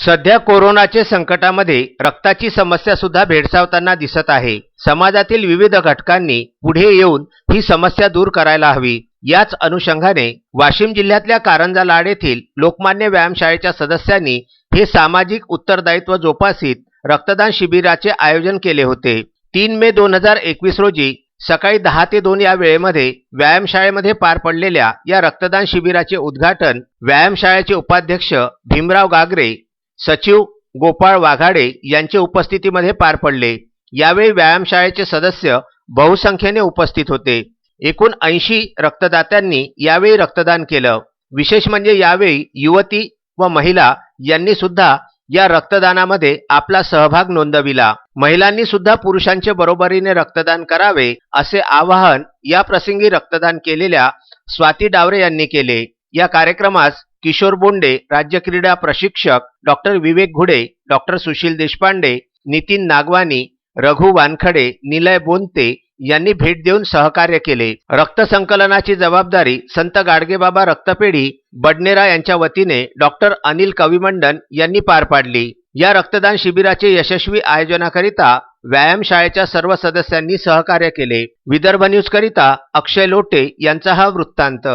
सध्या कोरोनाच्या संकटामध्ये रक्ताची समस्या सुद्धा भेडसावताना दिसत आहे। समाजातील विविध घटकांनी पुढे येऊन ही समस्या दूर करायला हवी। याच अनुषंगाने वाशिम जिल्ह्यातल्या कारंजा लाड येथील लोकमान्य व्यायामशाळेच्या सदस्यांनी हे सामाजिक उत्तरदायित्व जोपासीत रक्तदान शिबिराचे आयोजन केले होते। 3 मे 2021 रोजी सकाळी 10 ते 2 या वेळेमध्ये व्यायामशाळेमध्ये पार पडलेल्या या रक्तदान शिबिराचे उद्घाटन व्यायामशाळेचे उपाध्यक्ष भीमराव गागरे, सचिव गोपाळ वाघाडे यांच्या उपस्थितीमध्ये पार पडले। यावेळी व्यायामशाळेचे सदस्य बहुसंख्येने उपस्थित होते। एकूण 80 रक्तदात्यांनी यावेळी रक्तदान केलं। विशेष म्हणजे यावेळी युवती व महिला यांनी सुद्धा या रक्तदानामध्ये आपला सहभाग नोंदविला। महिलांनी सुद्धा पुरुषांच्या बरोबरीने रक्तदान करावे असे आवाहन या प्रसंगी रक्तदान केलेल्या स्वाती डावरे यांनी केले। या कार्यक्रमास किशोर बोंडे, राज्य क्रीडा प्रशिक्षक डॉक्टर विवेक घुडे, डॉक्टर सुशील देशपांडे, नितीन नागवानी, रघु वानखडे, निलय बोंते यांनी भेट देऊन सहकार्य केले। रक्त संकलनाची जबाबदारी संत गाडगेबाबा रक्तपेढी बडनेरा यांच्या वतीने डॉक्टर अनिल कविमंडन यांनी पार पाडली। या रक्तदान शिबिराचे यशस्वी आयोजनाकरिता व्यायामशाळेच्या सर्व सदस्यांनी सहकार्य केले। विदर्भ न्यूज करिता अक्षय लोटे यांचा हा वृत्तांत।